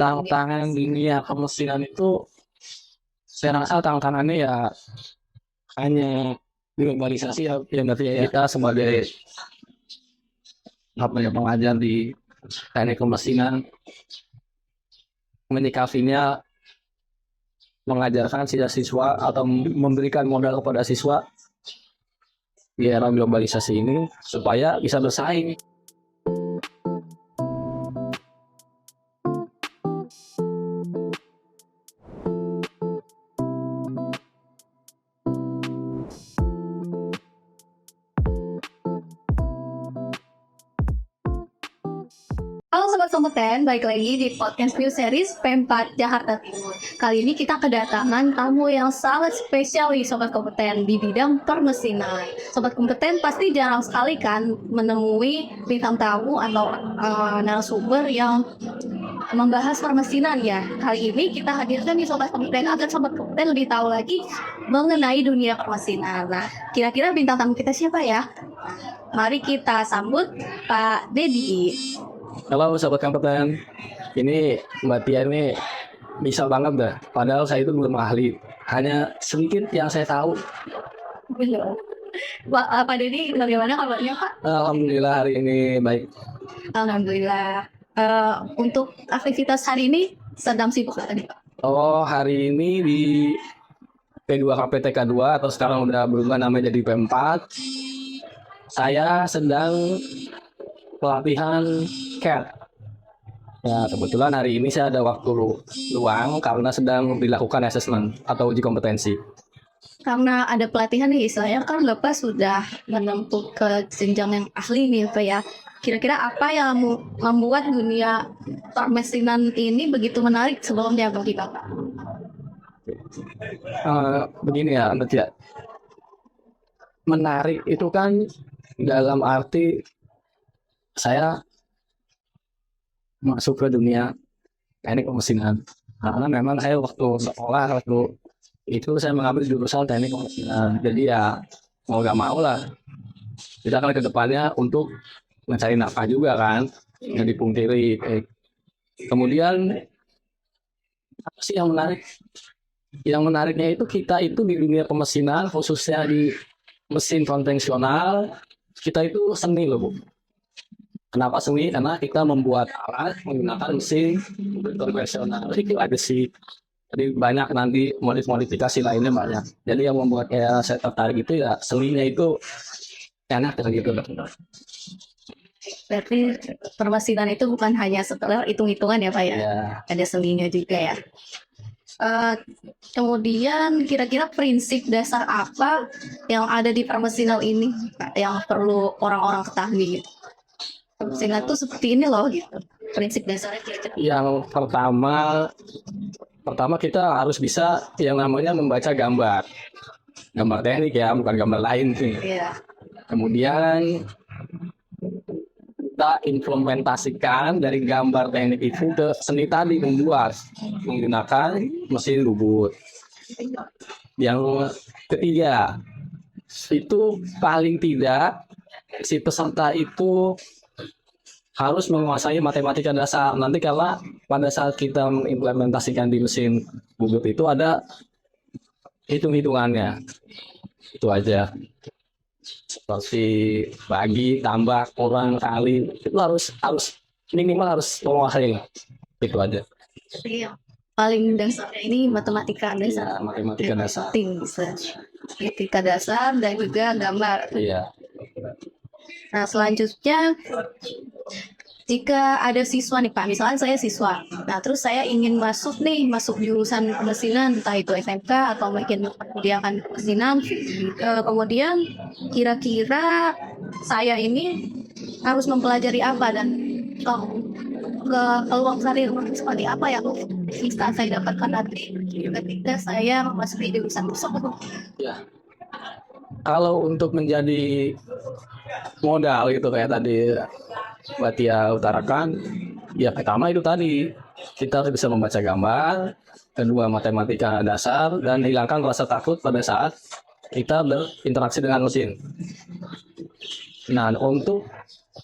Tantangan dunia kemesinan itu saya rasa tantangannya ya hanya globalisasi ya, yang berarti ya kita sebagai apa ya pengajar di teknik kemesinan menyikapinya, mengajarkan siswa atau memberikan modal kepada siswa di era globalisasi ini supaya bisa bersaing. Halo Sobat Kompeten, balik lagi di podcast View Series P4 Jakarta Timur. Kali ini kita kedatangan tamu yang sangat spesial nih Sobat Kompeten di bidang permesinan. Sobat Kompeten pasti jarang sekali kan menemui bintang tamu atau narasumber yang membahas permesinan ya. Kali ini kita hadirkan nih Sobat Kompeten agar Sobat Kompeten lebih tahu lagi mengenai dunia permesinan. Nah, kira-kira bintang tamu kita siapa ya? Mari kita sambut Pak Dedi. Halo sahabat kompeten, ini Mbak Tia ini bisa banget dah. Padahal saya itu belum ahli, hanya sedikit yang saya tahu. Pak Dedi, bagaimana kabarnya Pak? Alhamdulillah hari ini baik. Alhamdulillah. Untuk aktivitas hari ini sedang sibuk tadi Pak? Oh, hari ini di P2 KPTK 2 atau sekarang udah berubah namanya jadi P4. Saya sedang pelatihan CAT. Ya, kebetulan hari ini saya ada waktu luang karena sedang dilakukan assessment atau uji kompetensi. Karena ada pelatihan nih, saya kan Bapak sudah menempuh ke jenjang yang ahli nih Pak ya. Kira-kira apa yang membuat dunia permesinan ini begitu menarik sebelumnya bagi Bapak? Begini ya, Mbak Tia. Menarik itu kan dalam arti saya masuk ke dunia teknik kemesinan karena memang saya waktu sekolah itu saya mengambil jurusan teknik kemesinan, jadi ya mau gak mau lah kita akan ke depannya untuk mencari nafkah juga kan, yang dipungkiri. Kemudian apa sih yang menarik? Yang menariknya itu kita itu di dunia pemesinan, khususnya di mesin konvensional, kita itu seni loh Bu. Kenapa seni? Karena kita membuat alat menggunakan mesin konvensional. Itu ada sih. Jadi banyak nanti modifikasi lainnya banyak. Jadi yang membuat saya tertarik itu ya seninya itu enak gitu. Berarti permesinan itu bukan hanya sekedar hitung-hitungan ya Pak ya? Ya. Ada seninya juga ya. Kemudian kira-kira prinsip dasar apa yang ada di permesinan ini Pak, yang perlu orang-orang ketahui gitu? Permesinan itu seperti ini loh gitu. Prinsip dasarnya kira-kira. Yang pertama kita harus bisa yang namanya membaca gambar teknik ya, bukan gambar lain sih. Iya. Kemudian kita implementasikan dari gambar teknik itu ke seni tadi, membuat menggunakan mesin bubut. Yang ketiga, itu paling tidak si peserta itu harus menguasai matematika dasar. Nanti kalau pada saat kita mengimplementasikan di mesin bubut itu ada hitung-hitungannya. Itu aja. Seperti bagi, tambah, kurang, kali, itu harus minimal harus menguasai. Itu aja. Jadi yang paling dasarnya ini matematika dasar. Ya, matematika dasar. Penting matematika dasar dan juga gambar. Iya. Nah, selanjutnya jika ada siswa nih Pak, misalnya saya siswa, nah terus saya ingin masuk jurusan permesinan, entah itu SMK atau mungkin pendidikan permesinan, kemudian kira-kira saya ini harus mempelajari apa dan peluang karir seperti apa yang bisa saya dapatkan nanti ketika saya memasuki jurusan tersebut. Ya. Kalau untuk menjadi modal gitu kayak tadi Mbak Tia utarakan, ya pertama itu tadi kita harus bisa membaca gambar, kedua matematika dasar, dan hilangkan rasa takut pada saat kita berinteraksi dengan mesin. Nah, untuk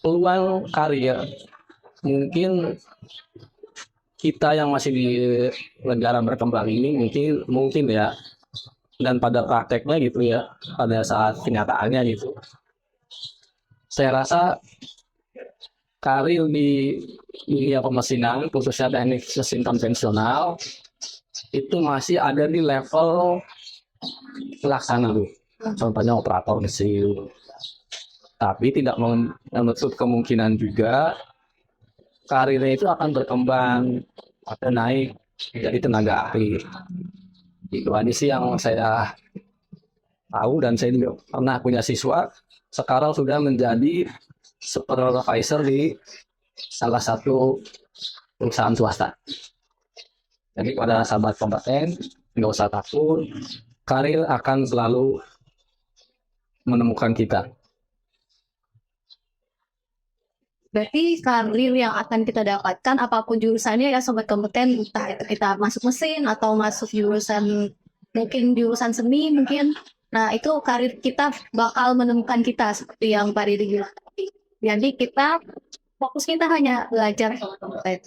peluang karir mungkin kita yang masih di negara berkembang ini mungkin ya, dan pada prakteknya gitu ya, pada saat kenyataannya gitu, saya rasa karir di dunia pemesinan khususnya teknik mesin konvensional itu masih ada di level pelaksana dulu. Contohnya operator mesin. Tapi tidak menutup kemungkinan juga karirnya itu akan berkembang atau naik jadi tenaga ahli. Itu aja sih yang saya tahu, dan saya juga pernah punya siswa sekarang sudah menjadi supervisor di salah satu perusahaan swasta. Jadi pada sahabat kompeten, nggak usah takut, karir akan selalu menemukan kita. Berarti karir yang akan kita dapatkan apapun jurusannya ya sobat kompeten, entah itu kita masuk mesin atau masuk jurusan mungkin jurusan seni mungkin. Nah, itu karir kita bakal menemukan kita seperti yang Pak Didi bilang tadi. Jadi kita fokus kita hanya belajar sobat kompeten.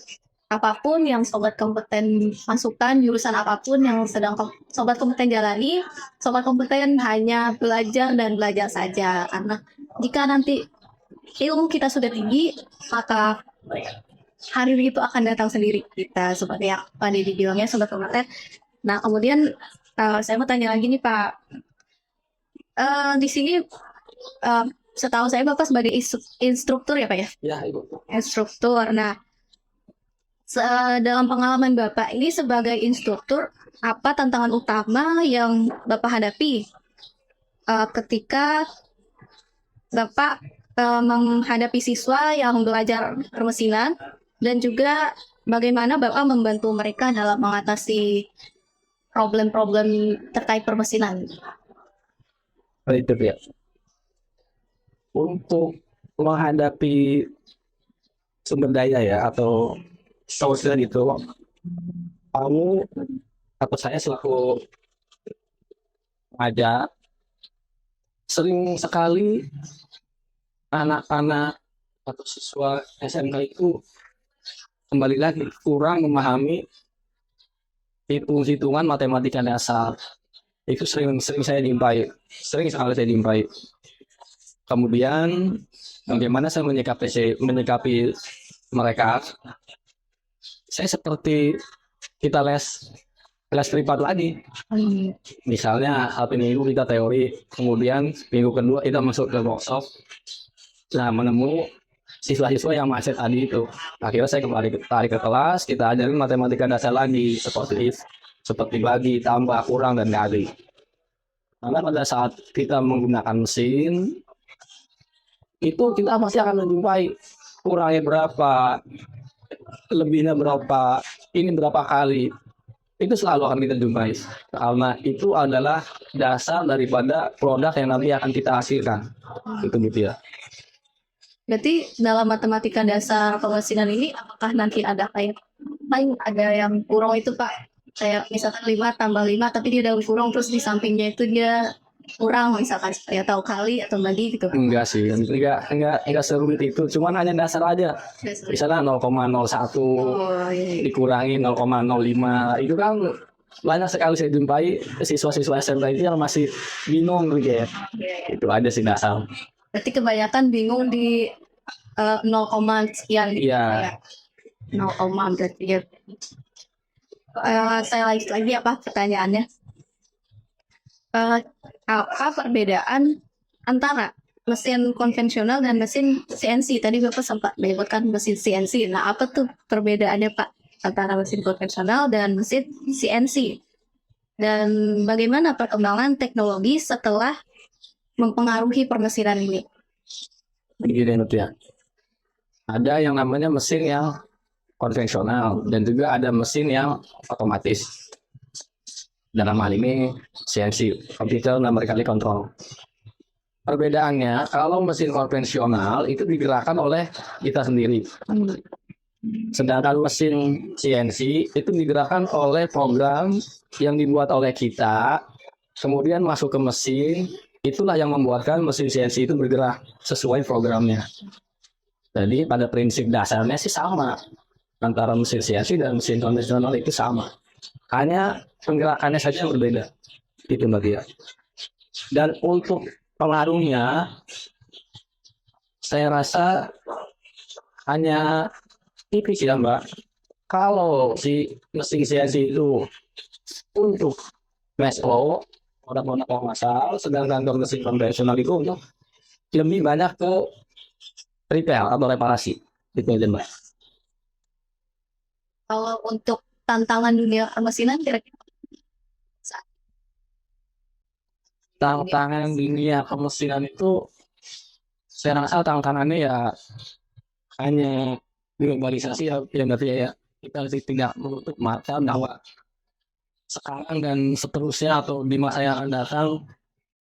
Apapun yang sobat kompeten masukkan, jurusan apapun yang sedang sobat kompeten jalani, sobat kompeten hanya belajar dan belajar saja. Karena jika nanti ilmu kita sudah tinggi, maka hari itu akan datang sendiri kita, seperti yang Pak Didi bilangnya sobat kompeten. Nah, kemudian saya mau tanya lagi nih Pak. Di sini setahu saya Bapak sebagai instruktur ya Pak ya? Ya, Ibu. Instruktur. Nah, dalam pengalaman Bapak ini sebagai instruktur, apa tantangan utama yang Bapak hadapi ketika Bapak menghadapi siswa yang belajar permesinan, dan juga bagaimana Bapak membantu mereka dalam mengatasi problem-problem terkait permesinan? Itu ya. Untuk menghadapi sumber daya ya atau source itu, kamu atau saya selaku pengajar sering sekali anak-anak atau siswa SMK itu kembali lagi kurang memahami hitung-hitungan matematika dasar. Itu sering saya jumpai, sering sekali saya jumpai. Kemudian bagaimana saya menyikapi mereka? Saya seperti kita les privat lagi. Misalnya satu minggu kita teori, kemudian minggu kedua kita masuk ke workshop. Nah, menemui siswa-siswa yang masih tadi itu. Akhirnya saya kembali tarik ke kelas, kita ajarin matematika dasar lagi, seperti bagi, tambah, kurang, dan kali. Karena pada saat kita menggunakan mesin, itu kita pasti akan menjumpai kurangnya berapa, lebihnya berapa, ini berapa kali. Itu selalu akan kita jumpai. Karena itu adalah dasar daripada produk yang nanti akan kita hasilkan. Itu gitu ya. Berarti dalam matematika dasar pemesinan ini, apakah nanti ada kayak ada yang kurang itu Pak? Kayak misalkan 5 tambah 5, tapi dia udah kurang, terus di sampingnya itu dia kurang, misalkan ya tahu kali atau bagi gitu. Enggak sih, enggak serumit itu, cuman hanya dasar aja. Misalnya 0,01 dikurangi 0,05, itu kan banyak sekali saya jumpai siswa-siswa SMK itu yang masih bingung gitu ya. Itu aja sih dasar. Berarti kebanyakan bingung di 0, sekian. Iya. 0, berarti ya. Saya lagi apa pertanyaannya? Apa perbedaan antara mesin konvensional dan mesin CNC? Tadi Bapak sempat menyebutkan mesin CNC. Nah, apa tuh perbedaannya Pak antara mesin konvensional dan mesin CNC? Dan bagaimana perkembangan teknologi setelah mempengaruhi permesinan ini? Begini ya. Ada yang namanya mesin yang konvensional dan juga ada mesin yang otomatis. Dalam hal ini CNC, Computer Numerical Control. Perbedaannya, kalau mesin konvensional itu digerakkan oleh kita sendiri. Sedangkan mesin CNC itu digerakkan oleh program yang dibuat oleh kita, kemudian masuk ke mesin, itulah yang membuatkan mesin CNC itu bergerak sesuai programnya. Jadi pada prinsip dasarnya sih sama. antara mesin CNC dan mesin konvensional itu sama. Hanya penggerakannya saja yang berbeda. Itu Mbak Tia. Dan untuk pengaruhnya, saya rasa hanya tipis ya Mbak. Kalau si mesin CNC itu untuk mass flow, produk-produk massal, sedangkan untuk mesin konvensional itu untuk lebih banyak ke repair atau reparasi. Itu aja Mbak. Kalau untuk tantangan dunia permesinan kira-kira saat Tantangan dunia kemesinan itu saya rasa tantangannya ya hanya globalisasi ya, berarti ya kita tidak menutup mata bahwa sekarang dan seterusnya atau di masa yang akan datang,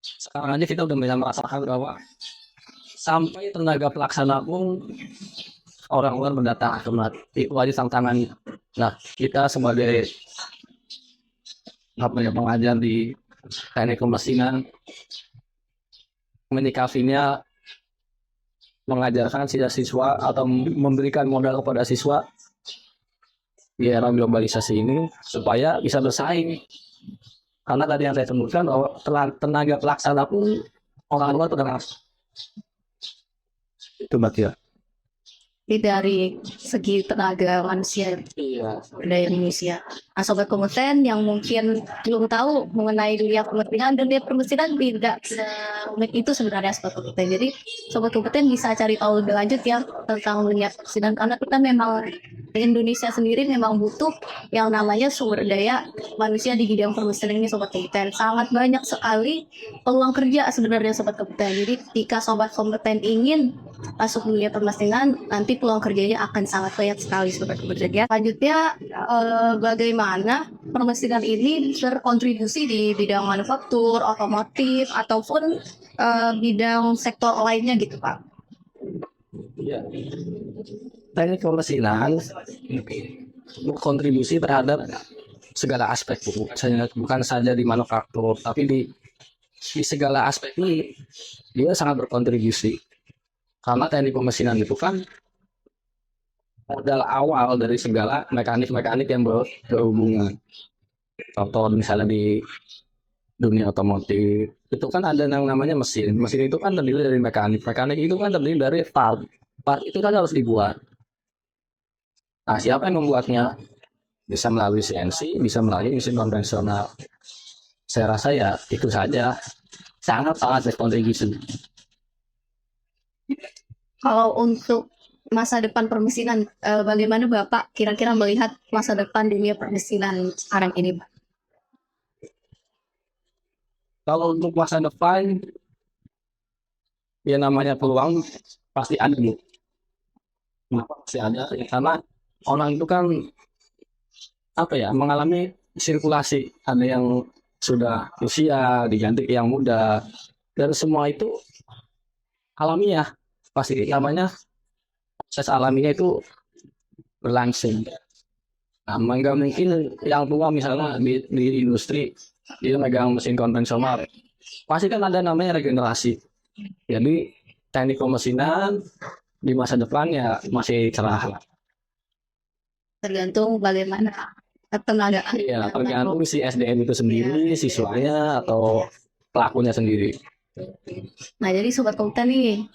sekarang aja kita udah bisa merasakan bahwa sampai tenaga pelaksana pun orang luar mendatang kemari. Itu aja tantangannya. Nah, kita sebagai pengajar di teknik kemesinan menyikapinya, mengajarkan siswa atau memberikan modal kepada siswa di era globalisasi ini supaya bisa bersaing. Karena tadi yang saya sebutkan bahwa tenaga pelaksana pun orang luar terkenal. Itu Mbak Tia. dari segi tenaga manusia Iya. budaya Indonesia. Nah, sobat kompeten yang mungkin belum tahu mengenai dunia permesinan tidak serumit itu sebenarnya sobat kompeten. Jadi sobat kompeten bisa cari tahu lebih lanjut ya tentang dunia permesinan karena kita memang di Indonesia sendiri memang butuh yang namanya sumber daya manusia di bidang permesinan ini sobat kompeten. Sangat banyak sekali peluang kerja sebenarnya sobat kompeten. Jadi jika sobat kompeten ingin masuk dunia permesinan, nanti peluang kerjanya akan sangat banyak sekali sobat kompeten ya. Selanjutnya bagaimana permesinan ini berkontribusi di bidang manufaktur, otomotif, ataupun bidang sektor lainnya gitu Pak. Ya. Teknik kemesinan berkontribusi terhadap segala aspek, bukan saja di manufaktur, tapi di segala aspek ini dia sangat berkontribusi. Karena teknik kemesinan itu kan modal awal dari segala mekanik-mekanik yang berhubungan. Contoh misalnya di dunia otomotif itu kan ada yang namanya mesin itu kan terdiri dari mekanik itu kan terdiri dari part itu kan harus dibuat. Nah, siapa yang membuatnya? Bisa melalui CNC, bisa melalui mesin konvensional. Saya rasa ya itu saja, sangat berkontribusi. Kalau untuk masa depan permesinan, bagaimana Bapak kira-kira melihat masa depan dunia permesinan sekarang ini Pak? Kalau untuk masa depan, ya namanya peluang pasti ada nih. Pasti ada ya, karena orang itu kan mengalami sirkulasi, ada yang sudah usia diganti yang muda, dan semua itu alamiah, pasti namanya proses alaminya itu berlangsung. Nah, nggak mungkin yang tua misalnya di industri dia megang mesin konvensional, pasti kan ada namanya regenerasi. Jadi teknik kemesinan di masa depan ya masih cerah. Tergantung bagaimana ketenagaan. Iya, tergantung si SDM itu sendiri, siswanya atau pelakunya sendiri. Nah, jadi sobat kompeten nih,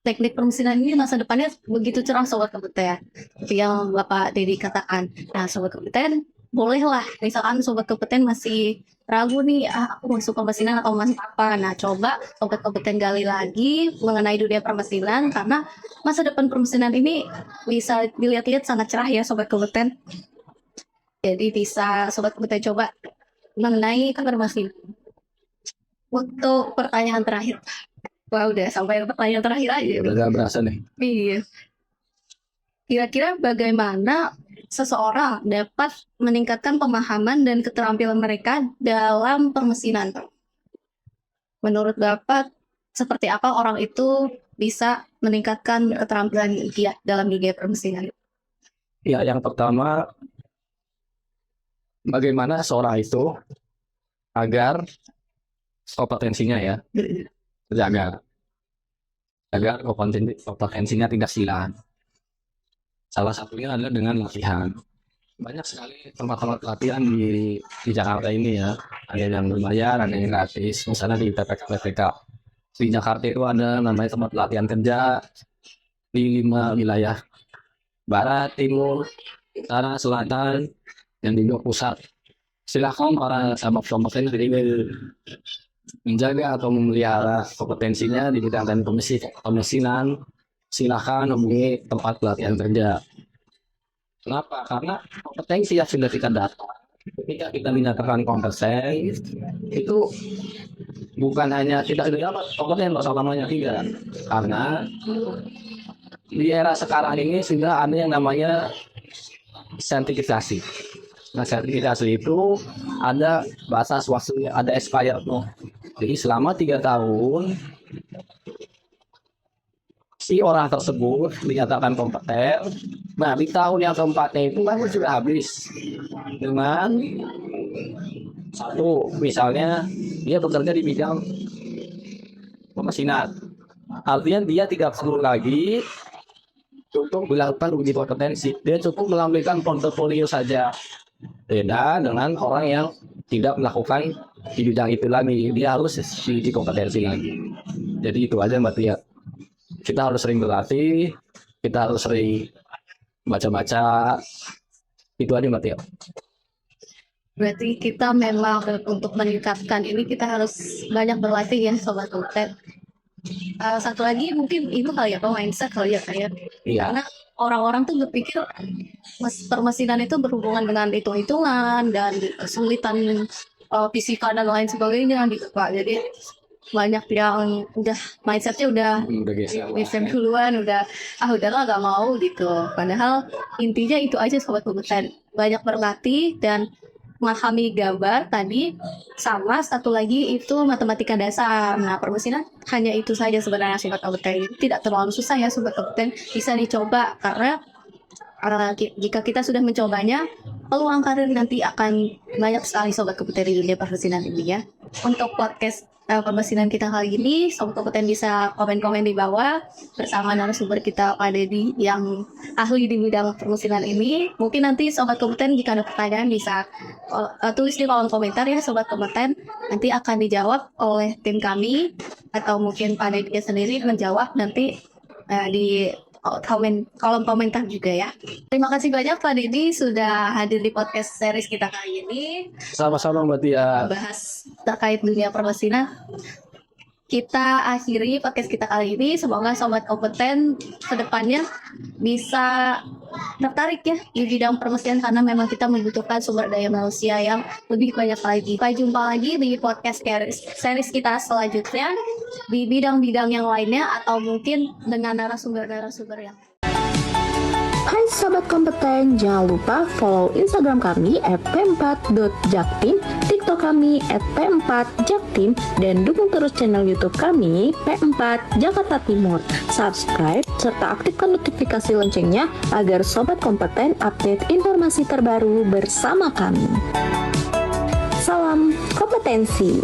teknik permesinan ini masa depannya begitu cerah sobat kompeten. Seperti yang Bapak Dedi katakan. Nah, sobat kompeten bolehlah, misalkan sobat kompeten masih ragu nih, aku masuk permesinan atau masuk apa. Nah, coba sobat kompeten gali lagi mengenai dunia permesinan karena masa depan permesinan ini bisa dilihat-lihat sangat cerah ya sobat kompeten. Jadi bisa sobat kompeten coba mengenai permesinan. Untuk pertanyaan terakhir. Wah, udah sampai pertanyaan terakhir aja. Udah gak berasa nih. Iya. Kira-kira bagaimana seseorang dapat meningkatkan pemahaman dan keterampilan mereka dalam permesinan? Menurut Bapak, seperti apa orang itu bisa meningkatkan keterampilan dia dalam dunia permesinan? Ya, yang pertama, bagaimana seorang itu agar kompetensinya ya terjaga, agar kompetensinya tidak hilang. Salah satunya adalah dengan latihan. Banyak sekali tempat-tempat latihan di Jakarta ini ya. Ada yang berbayar, ada yang gratis. Misalnya di PPK. Di Jakarta itu ada namanya tempat latihan kerja di 5 wilayah. Barat, Timur, Utara, Selatan, dan juga pusat. Silakan para sahabat kompeten ini menjaga atau memelihara kompetensinya di bidang dan pemesinan. Silakan hubungi tempat pelatihan kerja. Kenapa? Karena kompetensi yang sudah kita data, ketika kita menyatakan kompeten, itu bukan hanya tidak dapat kompeten selamanya, tidak. Karena di era sekarang ini sudah ada yang namanya sertifikasi. Nah, sertifikasi itu ada batas waktunya, ada expired. Jadi selama 3 tahun si orang tersebut dinyatakan kompeten. Nah, di tahun yang keempatnya itu kan sudah habis dengan satu, misalnya dia bekerja di bidang pemesinan. Artinya dia tidak perlu lagi untuk melakukan uji kompetensi. Dia cukup menampilkan portofolio saja. Beda dengan orang yang tidak melakukan di bidang itu lagi. Dia harus uji kompetensi lagi. Jadi itu aja Mbak Tia. Kita harus sering berlatih, kita harus sering baca-baca, itu aja Mbak Tia. Berarti kita memang untuk meningkatkan ini kita harus banyak berlatih ya Sobat Kompeten. Satu lagi mungkin itu kali ya, mindset kali ya kayak. Iya. Karena orang-orang tuh berpikir permesinan itu berhubungan dengan hitung-hitungan dan kesulitan fisika dan lain sebagainya gitu Pak. Jadi banyak yang udah mindsetnya udah geser duluan, udahlah gak mau gitu. Padahal intinya itu aja Sobat Kompeten, banyak berlatih dan memahami gambar tadi, sama satu lagi itu matematika dasar. Nah, permesinan hanya itu saja sebenarnya Sobat Kompeten. Tidak terlalu susah ya Sobat Kompeten, bisa dicoba karena jika kita sudah mencobanya, peluang karir nanti akan banyak sekali Sobat Kompeten di dunia permesinan ini ya. Untuk podcast permesinan kita kali ini, Sobat Kompeten bisa komen-komen di bawah bersama narasumber kita Pak Dedi yang ahli di bidang permesinan ini. Mungkin nanti Sobat Kompeten jika ada pertanyaan bisa tulis di kolom komentar ya Sobat Kompeten. Nanti akan dijawab oleh tim kami atau mungkin Pak Dedi sendiri menjawab nanti di kolom komentar juga ya. Terima kasih banyak Pak Dedi sudah hadir di podcast series kita kali ini. Sama-sama Mbak Tia. Bahas terkait dunia permesinan. Kita akhiri podcast kita kali ini. Semoga Sobat Kompeten kedepannya bisa tertarik ya di bidang permesinan karena memang kita membutuhkan sumber daya manusia yang lebih banyak lagi. Sampai jumpa lagi di podcast series kita selanjutnya di bidang-bidang yang lainnya atau mungkin dengan narasumber-narasumber yang. Hai Sobat Kompeten, jangan lupa follow Instagram kami @p4.jaktim, TikTok kami @p4jaktim, dan dukung terus channel YouTube kami P4 Jakarta Timur. Subscribe serta aktifkan notifikasi loncengnya agar Sobat Kompeten update informasi terbaru bersama kami. Salam kompetensi.